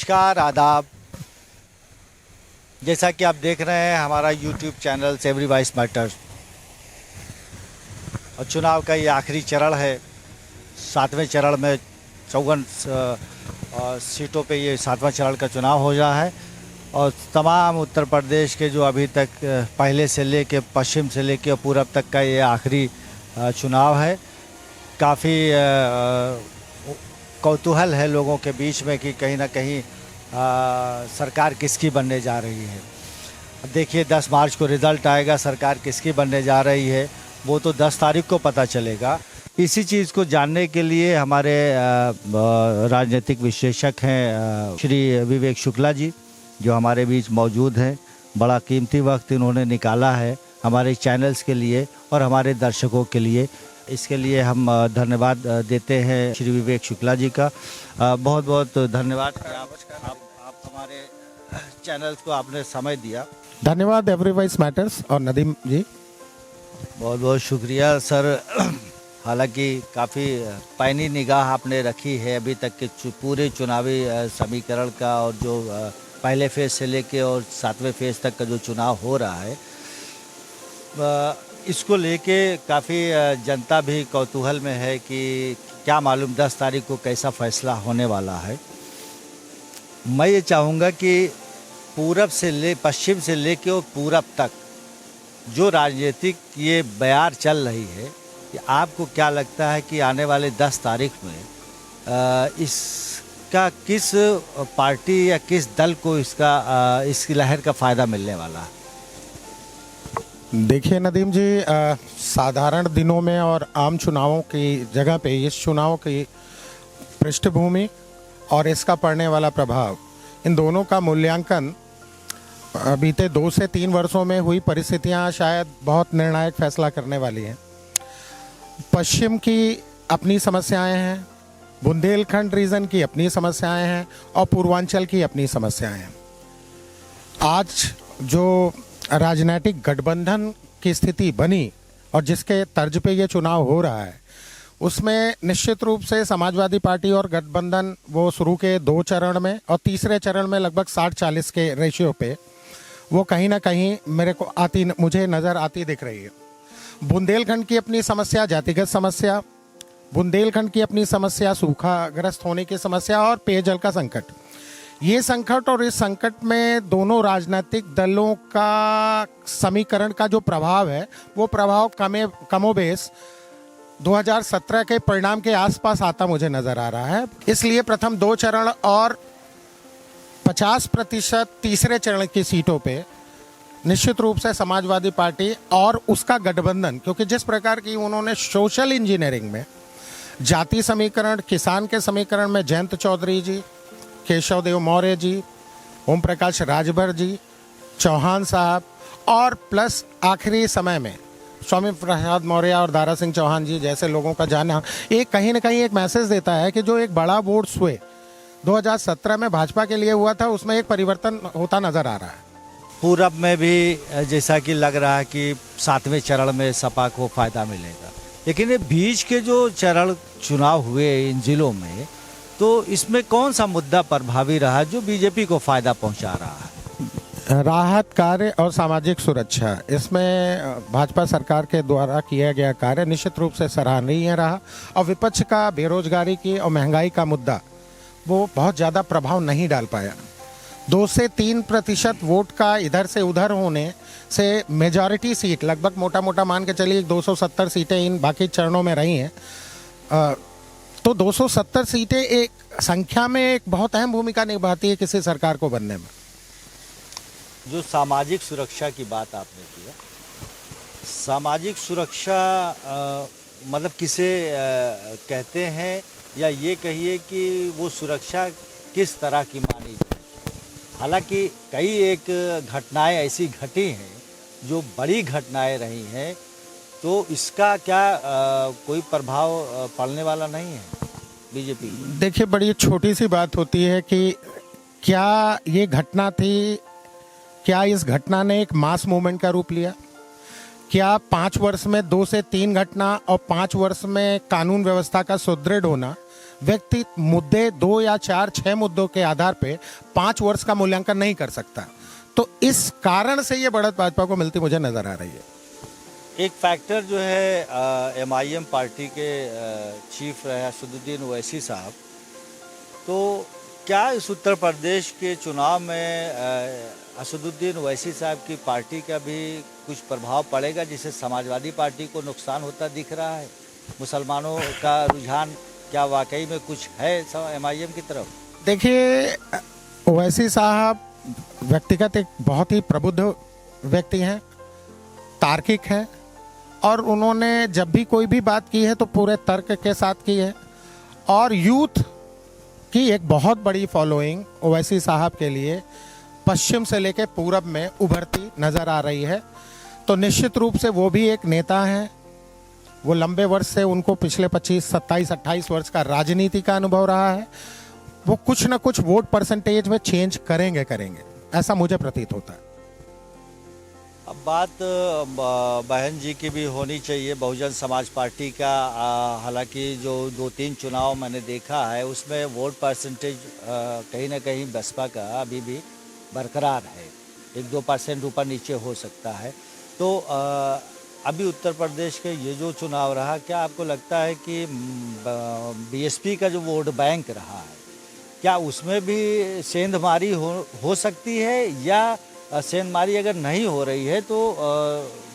नमस्कार आदाब। जैसा कि आप देख रहे हैं हमारा YouTube channel every voice matters और चुनाव का ये आखिरी चरण है। 7वें चरण में 54 सीटों पे ये 7वां चरण का चुनाव हो रहा है और तमाम उत्तर प्रदेश के जो अभी तक पहले से लेके पश्चिम से लेके पूरब तक का ये आखिरी चुनाव है। काफ़ी कौतूहल है लोगों के बीच में कि कहीं ना कहीं सरकार किसकी बनने जा रही है। देखिए 10 मार्च को रिज़ल्ट आएगा, सरकार किसकी बनने जा रही है वो तो 10 तारीख को पता चलेगा। इसी चीज़ को जानने के लिए हमारे राजनीतिक विश्लेषक हैं श्री विवेक शुक्ला जी, जो हमारे बीच मौजूद हैं। बड़ा कीमती वक्त इन्होंने निकाला है हमारे चैनल्स के लिए और हमारे दर्शकों के लिए। इसके लिए हम धन्यवाद देते हैं श्री विवेक शुक्ला जी का। बहुत बहुत धन्यवाद कि आप हमारे चैनल्स को आपने समय दिया। धन्यवाद एवरी वॉइस मैटर्स और नदीम जी, बहुत बहुत शुक्रिया सर। हालांकि काफ़ी पैनी निगाह आपने रखी है अभी तक के पूरे चुनावी समीकरण का और जो पहले फेज़ से लेके और 7वें फेज़ तक का जो चुनाव हो रहा है, इसको लेके काफ़ी जनता भी कौतूहल में है कि क्या मालूम 10 तारीख को कैसा फैसला होने वाला है। मैं ये चाहूँगा कि पूरब से पश्चिम से लेके और पूरब तक जो राजनीतिक ये बयार चल रही है, कि आपको क्या लगता है कि आने वाले 10 तारीख में इसका किस पार्टी या किस दल को इसकी लहर का फ़ायदा मिलने वाला है? देखिए नदीम जी, साधारण दिनों में और आम चुनावों की जगह पे इस चुनाव की पृष्ठभूमि और इसका पड़ने वाला प्रभाव, इन दोनों का मूल्यांकन बीते 2 से 3 वर्षों में हुई परिस्थितियां शायद बहुत निर्णायक फैसला करने वाली हैं। पश्चिम की अपनी समस्याएं हैं, बुंदेलखंड रीजन की अपनी समस्याएं हैं और पूर्वांचल की अपनी समस्याएं हैं। आज जो राजनीतिक गठबंधन की स्थिति बनी और जिसके तर्ज पे ये चुनाव हो रहा है, उसमें निश्चित रूप से समाजवादी पार्टी और गठबंधन वो शुरू के 2 चरण में और तीसरे चरण में लगभग 60-40 के रेशियो पे वो कहीं ना कहीं मुझे नज़र आती दिख रही है। बुंदेलखंड की अपनी समस्या, जातिगत समस्या, बुंदेलखंड की अपनी समस्या, सूखाग्रस्त होने की समस्या और पेयजल का संकट। ये संकट और इस संकट में दोनों राजनीतिक दलों का समीकरण का जो प्रभाव है, वो प्रभाव कमोबेश 2017 के परिणाम के आसपास आता मुझे नजर आ रहा है। इसलिए प्रथम 2 चरण और 50% तीसरे चरण की सीटों पे निश्चित रूप से समाजवादी पार्टी और उसका गठबंधन, क्योंकि जिस प्रकार की उन्होंने सोशल इंजीनियरिंग में जाति समीकरण, किसान के समीकरण में जयंत चौधरी जी, केशव देव मौर्य जी, ओम प्रकाश राजभर जी, चौहान साहब और प्लस आखिरी समय में स्वामी प्रसाद मौर्य और दारा सिंह चौहान जी जैसे लोगों का जाना एक कहीं ना कहीं एक मैसेज देता है कि जो एक बड़ा वोट हुए 2017 में भाजपा के लिए हुआ था, उसमें एक परिवर्तन होता नजर आ रहा है। पूरब में भी जैसा कि लग रहा है कि 7वें चरण में सपा को फ़ायदा मिलेगा, लेकिन ये बीच के जो चरण चुनाव हुए इन जिलों में, तो इसमें कौन सा मुद्दा प्रभावी रहा जो बीजेपी को फ़ायदा पहुंचा रहा है? राहत कार्य और सामाजिक सुरक्षा, इसमें भाजपा सरकार के द्वारा किया गया कार्य निश्चित रूप से सराहनीय रहा और विपक्ष का बेरोजगारी की और महंगाई का मुद्दा वो बहुत ज़्यादा प्रभाव नहीं डाल पाया। 2 से 3% वोट का इधर से उधर होने से मेजॉरिटी सीट लगभग मोटा मान के चलिए 270 सीटें इन बाकी चरणों में रही हैं। तो 270 सीटें एक संख्या में एक बहुत अहम भूमिका निभाती है किसी सरकार को बनने में। जो सामाजिक सुरक्षा की बात आपने की, सामाजिक सुरक्षा मतलब किसे कहते हैं, या ये कहिए कि वो सुरक्षा किस तरह की मानी जाए? हालांकि कई एक घटनाएं ऐसी घटी हैं जो बड़ी घटनाएं रही हैं, तो इसका क्या कोई प्रभाव पड़ने वाला नहीं है बीजेपी? देखिए, बड़ी छोटी सी बात होती है कि क्या ये घटना थी, क्या इस घटना ने एक मास मूवमेंट का रूप लिया? क्या 5 वर्ष में 2 से 3 घटना और 5 वर्ष में कानून व्यवस्था का सुदृढ़ होना व्यक्ति मुद्दे 2 या 4 6 मुद्दों के आधार पे 5 वर्ष का मूल्यांकन नहीं कर सकता। तो इस कारण से ये बढ़त भाजपा को मिलती मुझे नजर आ रही है। एक फैक्टर जो है एमआईएम पार्टी के चीफ रहे असदुद्दीन ओवैसी साहब, तो क्या इस उत्तर प्रदेश के चुनाव में असदुद्दीन ओवैसी साहब की पार्टी का भी कुछ प्रभाव पड़ेगा, जिससे समाजवादी पार्टी को नुकसान होता दिख रहा है? मुसलमानों का रुझान क्या वाकई में कुछ है एमआईएम की तरफ? देखिए, ओवैसी साहब व्यक्तिगत एक बहुत ही प्रबुद्ध व्यक्ति हैं, तार्किक हैं, और उन्होंने जब भी कोई भी बात की है तो पूरे तर्क के साथ की है। और यूथ की एक बहुत बड़ी फॉलोइंग ओवैसी साहब के लिए पश्चिम से लेकर पूरब में उभरती नज़र आ रही है। तो निश्चित रूप से वो भी एक नेता हैं, वो लंबे वर्ष से, उनको पिछले 25, 27, 28 वर्ष का राजनीति का अनुभव रहा है। वो कुछ ना कुछ वोट परसेंटेज में चेंज करेंगे, ऐसा मुझे प्रतीत होता है। अब बात बहन जी की भी होनी चाहिए, बहुजन समाज पार्टी का। हालांकि जो 2-3 चुनाव मैंने देखा है उसमें वोट परसेंटेज कहीं ना कहीं बसपा का अभी भी बरकरार है, 1-2% ऊपर नीचे हो सकता है। तो अभी उत्तर प्रदेश के ये जो चुनाव रहा, क्या आपको लगता है कि बीएसपी का जो वोट बैंक रहा है, क्या उसमें भी सेंधमारी हो सकती है, या सेंधमारी अगर नहीं हो रही है तो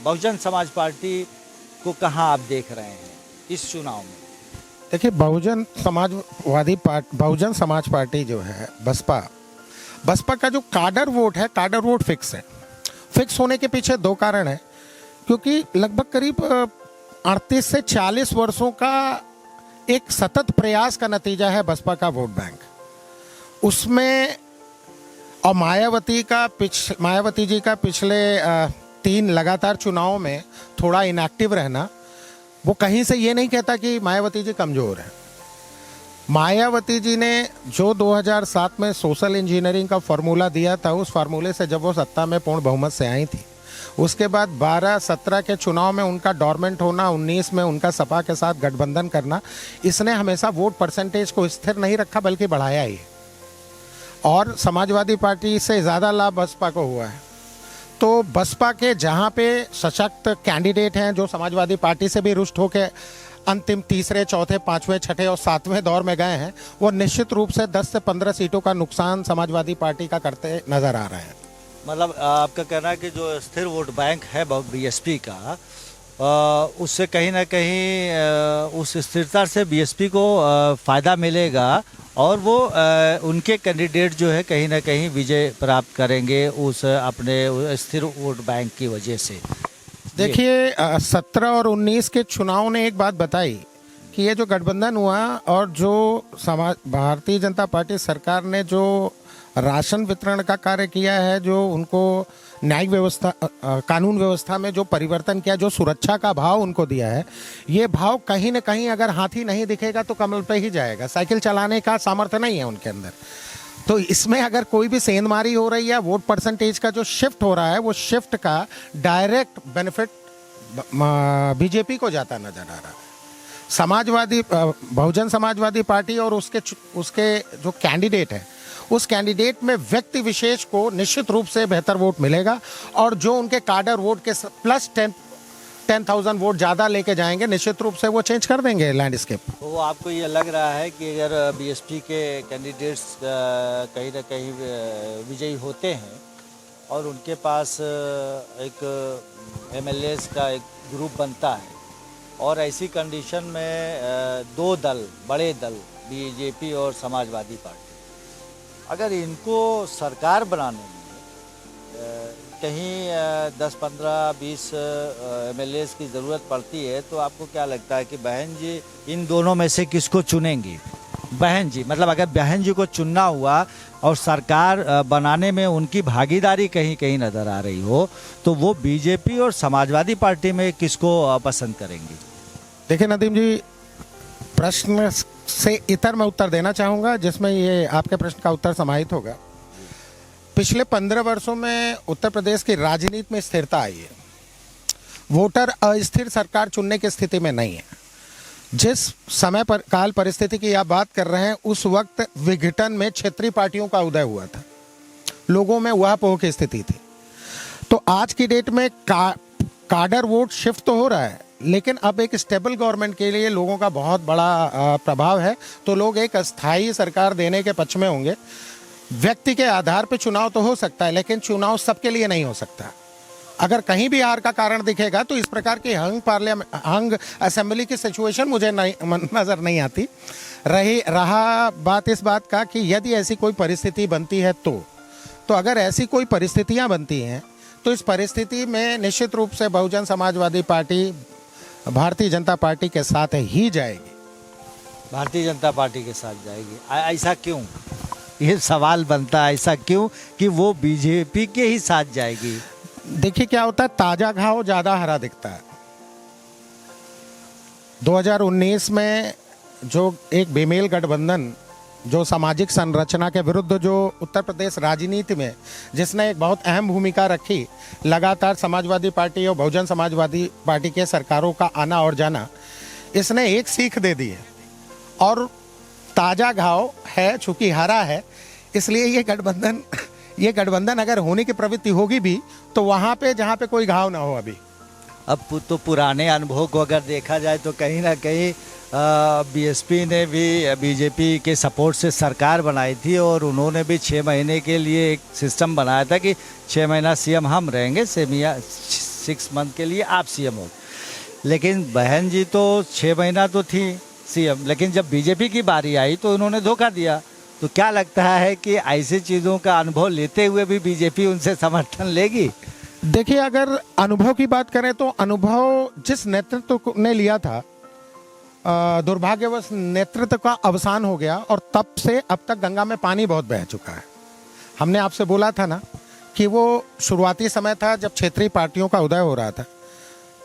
बहुजन समाज पार्टी को कहाँ आप देख रहे हैं इस चुनाव में? देखिए, बहुजन समाज पार्टी जो है, बसपा का जो काडर वोट है, काडर वोट फिक्स है। फिक्स होने के पीछे 2 कारण है, क्योंकि लगभग करीब 38 से 40 वर्षों का एक सतत प्रयास का नतीजा है बसपा का वोट बैंक। उसमें और मायावती जी का पिछले 3 लगातार चुनावों में थोड़ा इनएक्टिव रहना, वो कहीं से ये नहीं कहता कि मायावती जी कमज़ोर है। मायावती जी ने जो 2007 में सोशल इंजीनियरिंग का फॉर्मूला दिया था, उस फार्मूले से जब वो सत्ता में पूर्ण बहुमत से आई थी, उसके बाद 12-17 के चुनाव में उनका डोरमेंट होना, 19 में उनका सपा के साथ गठबंधन करना, इसने हमेशा वोट परसेंटेज को स्थिर नहीं रखा बल्कि बढ़ाया ही। और समाजवादी पार्टी से ज़्यादा लाभ बसपा को हुआ है। तो बसपा के जहाँ पे सशक्त कैंडिडेट हैं, जो समाजवादी पार्टी से भी रुष्ट होकर अंतिम 3रे, 4थे, 5वें, 6ठे और 7वें दौर में गए हैं, वो निश्चित रूप से 10 से 15 सीटों का नुकसान समाजवादी पार्टी का करते नजर आ रहे हैं। मतलब आपका कहना है कि जो स्थिर वोट बैंक है बीएसपी का, उससे कहीं ना कहीं उस स्थिरता से बीएसपी को फ़ायदा मिलेगा, और वो उनके कैंडिडेट जो है कहीं ना कहीं विजय प्राप्त करेंगे उस अपने स्थिर वोट बैंक की वजह से। देखिए, 17 और 19 के चुनाव ने एक बात बताई कि ये जो गठबंधन हुआ और जो भारतीय जनता पार्टी सरकार ने जो राशन वितरण का कार्य किया है, जो उनको न्यायिक व्यवस्था, कानून व्यवस्था में जो परिवर्तन किया, जो सुरक्षा का भाव उनको दिया है, ये भाव कहीं ना कहीं अगर हाथी नहीं दिखेगा तो कमल पे ही जाएगा। साइकिल चलाने का सामर्थ्य नहीं है उनके अंदर। तो इसमें अगर कोई भी सेंधमारी हो रही है, वोट परसेंटेज का जो शिफ्ट हो रहा है, वो शिफ्ट का डायरेक्ट बेनिफिट बीजेपी को जाता नजर आ रहा है। बहुजन समाजवादी पार्टी और उसके जो कैंडिडेट है, उस कैंडिडेट में व्यक्ति विशेष को निश्चित रूप से बेहतर वोट मिलेगा, और जो उनके काडर वोट के प्लस 10,000 वोट ज़्यादा लेके जाएंगे, निश्चित रूप से वो चेंज कर देंगे लैंडस्केप। तो आपको ये लग रहा है कि अगर बीएसपी के कैंडिडेट्स कहीं ना कहीं विजयी होते हैं और उनके पास एक एमएलएस का एक ग्रुप बनता है, और ऐसी कंडीशन में 2 बड़े दल बीजेपी और समाजवादी पार्टी, अगर इनको सरकार बनाने में कहीं 10, 15, 20 एमएलएस की ज़रूरत पड़ती है, तो आपको क्या लगता है कि बहन जी इन दोनों में से किसको चुनेंगी? बहन जी, मतलब अगर बहन जी को चुनना हुआ और सरकार बनाने में उनकी भागीदारी कहीं कहीं नज़र आ रही हो, तो वो बीजेपी और समाजवादी पार्टी में किसको पसंद करेंगी? देखिए नदीम जी, प्रश्न से इतर मैं उत्तर देना चाहूँगा जिसमें ये आपके प्रश्न का उत्तर समाहित होगा। पिछले 15 वर्षों में उत्तर प्रदेश की राजनीति में स्थिरता आई है। वोटर अस्थिर सरकार चुनने की स्थिति में नहीं है। जिस समय पर काल परिस्थिति की आप बात कर रहे हैं, उस वक्त विघटन में क्षेत्रीय पार्टियों का उदय हुआ था, लोगों में उहापोह की स्थिति थी। तो आज की डेट में काडर वोट शिफ्ट तो हो रहा है, लेकिन अब एक स्टेबल गवर्नमेंट के लिए लोगों का बहुत बड़ा प्रभाव है, तो लोग एक अस्थायी सरकार देने के पक्ष में होंगे। व्यक्ति के आधार पर चुनाव तो हो सकता है, लेकिन चुनाव सबके लिए नहीं हो सकता। अगर कहीं भी हार का कारण दिखेगा तो इस प्रकार की हंग असेंबली की सिचुएशन मुझे नज़र नहीं आती। रहा बात इस बात का कि यदि ऐसी कोई परिस्थिति बनती है तो अगर ऐसी कोई परिस्थितियां बनती हैं तो इस परिस्थिति में निश्चित रूप से बहुजन समाजवादी पार्टी भारतीय जनता पार्टी के साथ ही जाएगी। भारतीय जनता पार्टी के साथ जाएगी, ऐसा क्यों? ये सवाल बनता है, ऐसा क्यों कि वो बीजेपी के ही साथ जाएगी? देखिए क्या होता है, ताजा घाव ज्यादा हरा दिखता है। 2019 में जो एक बेमेल गठबंधन जो सामाजिक संरचना के विरुद्ध जो उत्तर प्रदेश राजनीति में जिसने एक बहुत अहम भूमिका रखी, लगातार समाजवादी पार्टी और बहुजन समाजवादी पार्टी के सरकारों का आना और जाना, इसने एक सीख दे दी है और ताजा घाव है, चूंकि हरा है, इसलिए ये गठबंधन अगर होने की प्रवृत्ति होगी भी तो वहां पे जहां पे कोई घाव ना हो। अभी अब तो पुराने अनुभव को अगर देखा जाए तो कहीं ना कहीं बीएसपी ने भी बीजेपी के सपोर्ट से सरकार बनाई थी और उन्होंने भी 6 महीने के लिए एक सिस्टम बनाया था कि 6 महीना सीएम हम रहेंगे, 6 मंथ के लिए आप सीएम हो। लेकिन बहन जी तो 6 महीना तो थी सीएम, लेकिन जब बीजेपी की बारी आई तो उन्होंने धोखा दिया। तो क्या लगता है कि ऐसी चीज़ों का अनुभव लेते हुए भी बीजेपी उनसे समर्थन लेगी? देखिए, अगर अनुभव की बात करें तो अनुभव जिस नेतृत्व ने लिया था, दुर्भाग्यवश नेतृत्व का अवसान हो गया और तब से अब तक गंगा में पानी बहुत बह चुका है। हमने आपसे बोला था ना कि वो शुरुआती समय था जब क्षेत्रीय पार्टियों का उदय हो रहा था,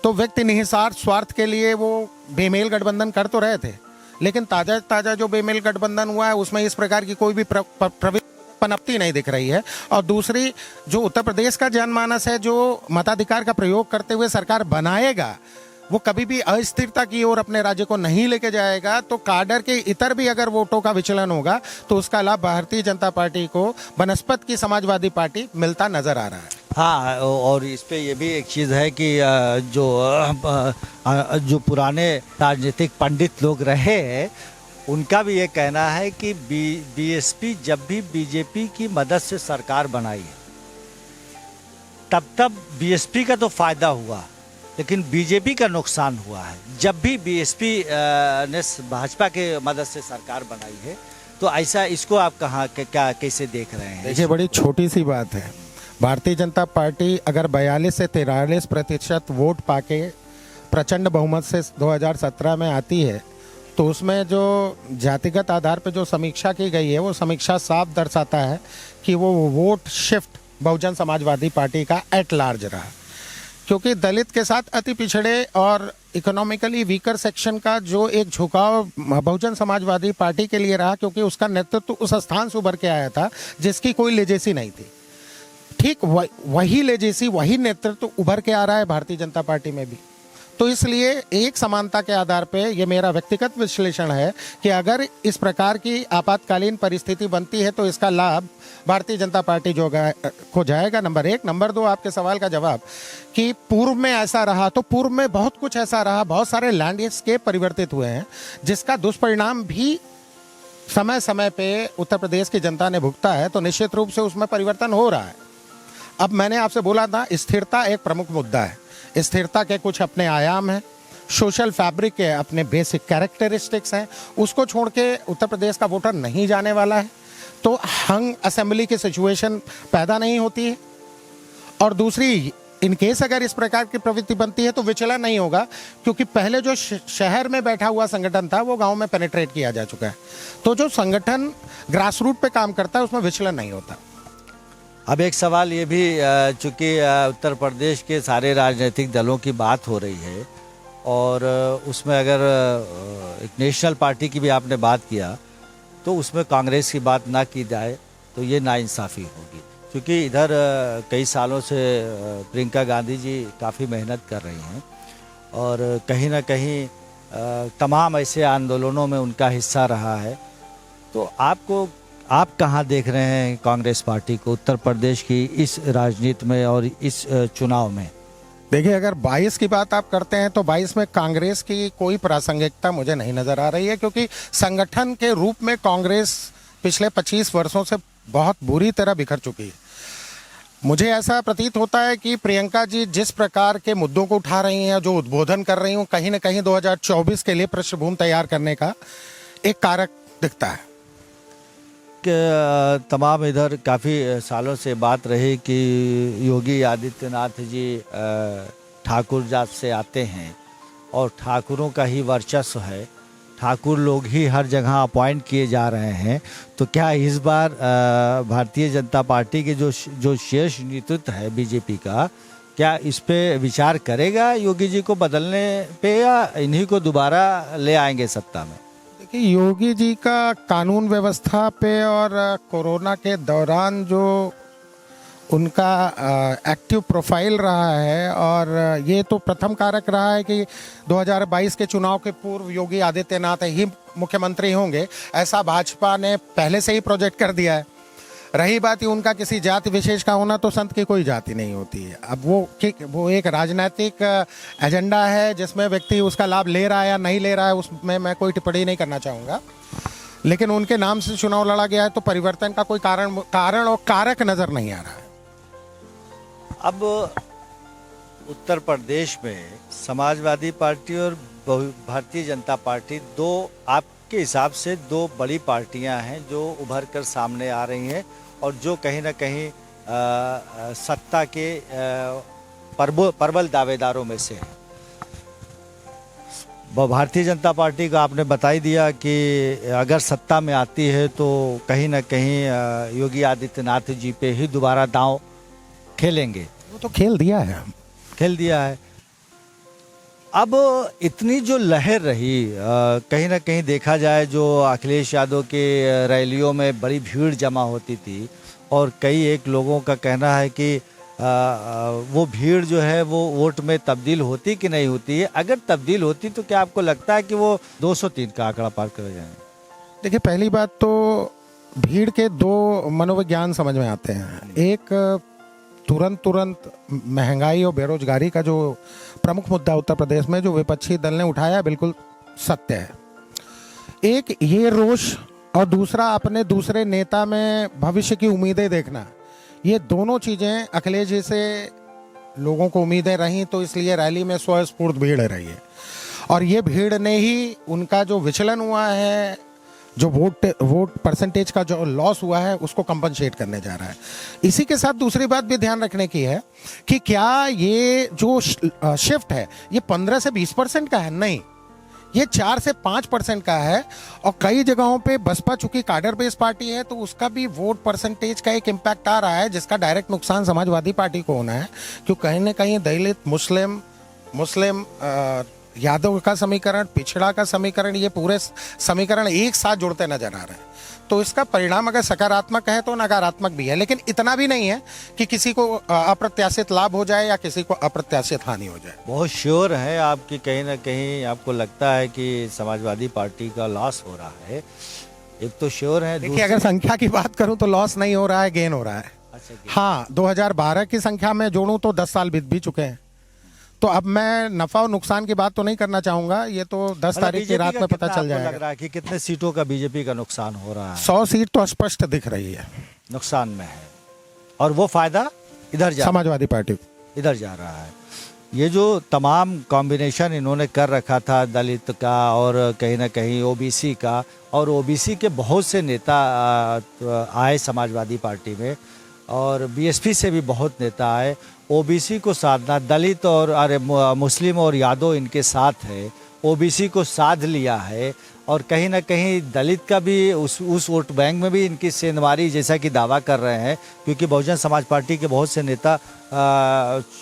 तो व्यक्ति निहितार्थ स्वार्थ के लिए वो बेमेल गठबंधन कर तो रहे थे, लेकिन ताजा जो बेमेल गठबंधन हुआ है उसमें इस प्रकार की कोई भी प्रवृत्ति पनपती नहीं दिख रही है। और दूसरी, जो उत्तर प्रदेश का जनमानस है जो मताधिकार का प्रयोग करते हुए सरकार बनाएगा, वो कभी भी अस्थिरता की ओर अपने राज्य को नहीं लेके जाएगा। तो काडर के इतर भी अगर वोटों का विचलन होगा तो उसका लाभ भारतीय जनता पार्टी को बनस्पत की समाजवादी पार्टी मिलता नजर आ रहा है। हाँ, और इस पे ये भी एक चीज़ है कि जो पुराने राजनीतिक पंडित लोग रहे हैं उनका भी ये कहना है कि बीएसपी जब भी बीजेपी की मदद से सरकार बनाई तब बीएसपी का तो फायदा हुआ, लेकिन बीजेपी का नुकसान हुआ है। जब भी बीएसपी ने भाजपा के मदद से सरकार बनाई है, तो ऐसा इसको आप कहाँ क्या कैसे देख रहे हैं? देखिए, बड़ी छोटी सी बात है। भारतीय जनता पार्टी अगर 42 से 43% वोट पाके प्रचंड बहुमत से 2017 में आती है, तो उसमें जो जातिगत आधार पर जो समीक्षा की गई है वो समीक्षा साफ दर्शाता है कि वो vote shift Bahujan Samajwadi party का एट लार्ज रहा, क्योंकि दलित के साथ अति पिछड़े और इकोनॉमिकली वीकर सेक्शन का जो एक झुकाव बहुजन समाजवादी पार्टी के लिए रहा, क्योंकि उसका नेतृत्व उस स्थान से उभर के आया था जिसकी कोई लेजेसी नहीं थी। ठीक वही लेजेसी, वही नेतृत्व उभर के आ रहा है भारतीय जनता पार्टी में भी। तो इसलिए एक समानता के आधार पे ये मेरा व्यक्तिगत विश्लेषण है कि अगर इस प्रकार की आपातकालीन परिस्थिति बनती है तो इसका लाभ भारतीय जनता पार्टी को जाएगा, नंबर 1। नंबर 2, आपके सवाल का जवाब कि पूर्व में ऐसा रहा, तो पूर्व में बहुत कुछ ऐसा रहा, बहुत सारे लैंडस्केप परिवर्तित हुए हैं जिसका दुष्परिणाम भी समय समय पे उत्तर प्रदेश की जनता ने भुगता है। तो निश्चित रूप से उसमें परिवर्तन हो रहा है। अब मैंने आपसे बोला था, स्थिरता एक प्रमुख मुद्दा है। स्थिरता के कुछ अपने आयाम हैं, सोशल फैब्रिक के अपने बेसिक कैरेक्टरिस्टिक्स हैं, उसको छोड़ के उत्तर प्रदेश का वोटर नहीं जाने वाला है, तो हंग असेंबली की सिचुएशन पैदा नहीं होती है। और दूसरी, इनकेस अगर इस प्रकार की प्रवृत्ति बनती है तो विचलन नहीं होगा, क्योंकि पहले जो शहर में बैठा हुआ संगठन था वो गांव में पेनिट्रेट किया जा चुका है। तो जो संगठन ग्रास रूट पे काम करता है उसमें विचलन नहीं होता। अब एक सवाल ये भी, चूँकि उत्तर प्रदेश के सारे राजनीतिक दलों की बात हो रही है और उसमें अगर एक नेशनल पार्टी की भी आपने बात किया, तो उसमें कांग्रेस की बात ना की जाए तो ये नाइंसाफ़ी होगी, क्योंकि इधर कई सालों से प्रियंका गांधी जी काफ़ी मेहनत कर रही हैं और कहीं ना कहीं तमाम ऐसे आंदोलनों में उनका हिस्सा रहा है। तो आप कहाँ देख रहे हैं कांग्रेस पार्टी को उत्तर प्रदेश की इस राजनीति में और इस चुनाव में? देखिए, अगर 22 की बात आप करते हैं तो 22 में कांग्रेस की कोई प्रासंगिकता मुझे नहीं नजर आ रही है, क्योंकि संगठन के रूप में कांग्रेस पिछले 25 वर्षों से बहुत बुरी तरह बिखर चुकी है। मुझे ऐसा प्रतीत होता है कि प्रियंका जी जिस प्रकार के मुद्दों को उठा रही हैं, जो उद्बोधन कर रही हूँ, कहीं ना कहीं 2024 के लिए पृष्ठभूमि तैयार करने का एक कारक दिखता है। तमाम इधर काफ़ी सालों से बात रही कि योगी आदित्यनाथ जी ठाकुर जात से आते हैं और ठाकुरों का ही वर्चस्व है, ठाकुर लोग ही हर जगह अपॉइंट किए जा रहे हैं। तो क्या इस बार भारतीय जनता पार्टी के जो शीर्ष नेतृत्व है बीजेपी का, क्या इस पे विचार करेगा योगी जी को बदलने पे, या इन्हीं को दोबारा ले आएंगे सत्ता में? देखिए, योगी जी का कानून व्यवस्था पे और कोरोना के दौरान जो उनका एक्टिव प्रोफाइल रहा है, और ये तो प्रथम कारक रहा है कि 2022 के चुनाव के पूर्व योगी आदित्यनाथ ही मुख्यमंत्री होंगे, ऐसा भाजपा ने पहले से ही प्रोजेक्ट कर दिया है। रही बात उनका किसी जाति विशेष का होना, तो संत की कोई जाति नहीं होती है। अब वो एक राजनीतिक एजेंडा है जिसमें व्यक्ति उसका लाभ ले रहा है या नहीं ले रहा है, उसमें मैं कोई टिप्पणी नहीं करना चाहूँगा। लेकिन उनके नाम से चुनाव लड़ा गया है, तो परिवर्तन का कोई कारण और कारक नज़र नहीं आ रहा है। अब उत्तर प्रदेश में समाजवादी पार्टी और भारतीय जनता पार्टी, दो आपके हिसाब से दो बड़ी पार्टियां हैं जो उभर कर सामने आ रही हैं और जो कहीं ना कहीं सत्ता के प्रबल दावेदारों में से हैं। भारतीय जनता पार्टी का आपने बता ही दिया कि अगर सत्ता में आती है तो कहीं ना कहीं योगी आदित्यनाथ जी पे ही दोबारा दांव खेलेंगे। वो तो खेल दिया है। अब इतनी जो लहर रही, कहीं ना कहीं देखा जाए जो अखिलेश यादव के रैलियों में बड़ी भीड़ जमा होती थी, और कई एक लोगों का कहना है कि वो भीड़ जो है वो वोट में तब्दील होती कि नहीं होती है। अगर तब्दील होती तो क्या आपको लगता है कि वो 203 का आंकड़ा पार कर जाएंगे? देखिए, पहली बात तो भीड़ के दो मनोविज्ञान समझ में आते हैं। एक, तुरंत महंगाई और बेरोजगारी का जो प्रमुख मुद्दा उत्तर प्रदेश में जो विपक्षी दल ने उठाया, बिल्कुल सत्य है। एक ये रोष, और दूसरा अपने दूसरे नेता में भविष्य की उम्मीदें देखना। ये दोनों चीज़ें अखिलेश जी से लोगों को उम्मीदें रहीं, तो इसलिए रैली में स्वस्फूर्त भीड़ रही है। और ये भीड़ ने ही उनका जो विचलन हुआ है, जो वोट परसेंटेज का जो लॉस हुआ है, उसको कंपनसेट करने जा रहा है। इसी के साथ दूसरी बात भी ध्यान रखने की है कि क्या ये जो शिफ्ट है ये 15 से 20% का है? नहीं, ये 4 से 5% का है। और कई जगहों पे बसपा चूंकि कार्डर बेस्ड पार्टी है, तो उसका भी वोट परसेंटेज का एक इम्पैक्ट आ रहा है, जिसका डायरेक्ट नुकसान समाजवादी पार्टी को होना है। क्योंकि कहीं ना कहीं दलित, मुस्लिम यादव का समीकरण, पिछड़ा का समीकरण, ये पूरे समीकरण एक साथ जुड़ते नजर आ रहे हैं। तो इसका परिणाम अगर सकारात्मक है तो नकारात्मक भी है, लेकिन इतना भी नहीं है कि किसी को अप्रत्याशित लाभ हो जाए या किसी को अप्रत्याशित हानि हो जाए। बहुत श्योर है आपकी, कहीं ना कहीं आपको लगता है कि समाजवादी पार्टी का लॉस हो रहा है, एक तो श्योर है। देखिए, अगर संख्या की बात करूं तो लॉस नहीं हो रहा है, गेन हो रहा है। हाँ, 2012 की संख्या में जोड़ूं तो 10 साल बीत भी चुके हैं। तो अब मैं नफा और नुकसान की बात तो नहीं करना चाहूंगा, ये तो 10 तारीख की रात में पता चल जाएगा। लग रहा है कि कितने सीटों का बीजेपी का नुकसान हो रहा है? 100 सीट तो स्पष्ट दिख रही है नुकसान में है, और वो फायदा इधर समाजवादी पार्टी इधर जा रहा है। ये जो तमाम कॉम्बिनेशन इन्होंने कर रखा था, दलित का और कहीं ना कहीं ओबीसी का, और ओबीसी के बहुत से नेता आए समाजवादी पार्टी में, और बीएसपी से भी बहुत नेता आए। ओबीसी को साधना, दलित और मुस्लिम और यादव इनके साथ है, ओबीसी को साध लिया है, और कहीं ना कहीं दलित का भी उस वोट बैंक में भी इनकी सेंधमारी जैसा कि दावा कर रहे हैं, क्योंकि बहुजन समाज पार्टी के बहुत से नेता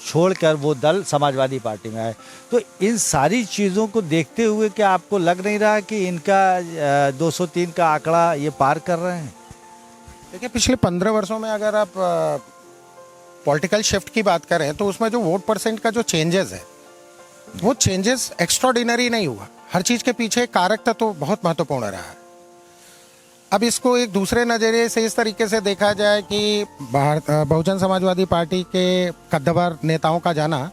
छोड़कर वो दल समाजवादी पार्टी में आए। तो इन सारी चीज़ों को देखते हुए क्या आपको लग नहीं रहा कि इनका 203 का आंकड़ा ये पार कर रहे हैं? देखिए, पिछले 15 वर्षों में अगर आप पॉलिटिकल शिफ्ट की बात करें तो उसमें जो वोट परसेंट का जो चेंजेस है, वो चेंजेस एक्स्ट्राऑर्डिनरी नहीं हुआ। हर चीज़ के पीछे कारक तत्व बहुत महत्वपूर्ण रहा है। अब इसको एक दूसरे नज़रिए से इस तरीके से देखा जाए कि बहुजन समाजवादी पार्टी के कद्दावर नेताओं का जाना,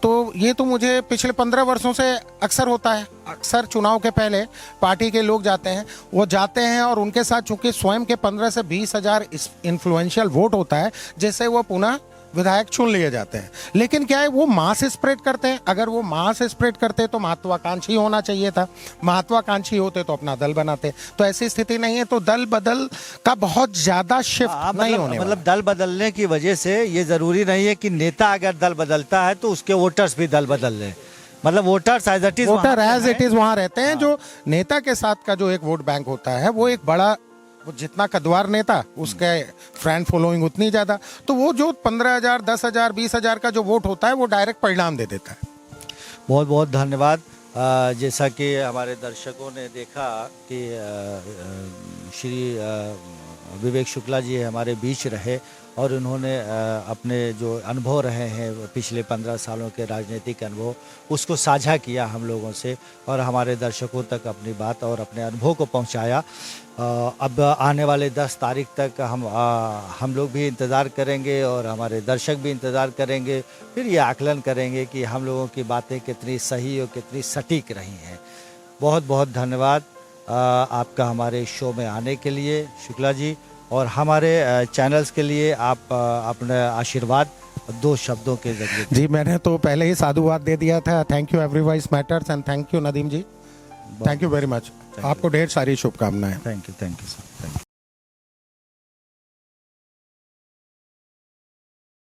तो ये तो मुझे पिछले 15 वर्षों से अक्सर होता है। अक्सर चुनाव के पहले पार्टी के लोग जाते हैं, वो जाते हैं और उनके साथ चूंकि स्वयं के 15 से 20 हज़ार इन्फ्लुएंशियल वोट होता है, जिससे वो पुनः विधायक चुन लिए जाते हैं। लेकिन क्या है, वो मास स्प्रेड करते हैं। अगर वो मास स्प्रेड करते तो महत्वाकांक्षी होना चाहिए था, महत्वाकांक्षी होते तो अपना दल बनाते। तो ऐसी स्थिति नहीं है, तो दल बदल का बहुत ज्यादा शिफ्ट नहीं होने मतलब दल बदलने की वजह से ये जरूरी नहीं है कि नेता अगर दल बदलता है तो उसके वोटर्स भी दल बदल लें। मतलब voters as it is, voter as it is वहां रहते हैं। जो नेता के साथ का जो एक वोट बैंक होता है, वो एक बड़ा, वो जितना कद्दावर नेता उसके फ्रेंड फॉलोइंग उतनी ज्यादा, तो वो जो 15,000, 10,000, 20,000 का जो वोट होता है वो डायरेक्ट परिणाम दे देता है। बहुत बहुत धन्यवाद। जैसा कि हमारे दर्शकों ने देखा कि श्री विवेक शुक्ला जी हमारे बीच रहे और उन्होंने अपने जो अनुभव रहे हैं पिछले 15 सालों के राजनीतिक अनुभव, उसको साझा किया हम लोगों से और हमारे दर्शकों तक अपनी बात और अपने अनुभव को पहुंचाया। अब आने वाले 10 तारीख तक हम लोग भी इंतज़ार करेंगे और हमारे दर्शक भी इंतज़ार करेंगे, फिर ये आकलन करेंगे कि हम लोगों की बातें कितनी सही और कितनी सटीक रही हैं। बहुत बहुत धन्यवाद आपका हमारे शो में आने के लिए शुक्ला जी, और हमारे चैनल्स के लिए आप अपना आशीर्वाद 2 शब्दों के जरिए। जी, मैंने तो पहले ही साधुवाद दे दिया था। Thank you every voice matters and thank you Nadeem ji, thank you very much. आपको ढेर सारी शुभकामनाएं। Thank you sir, thank you.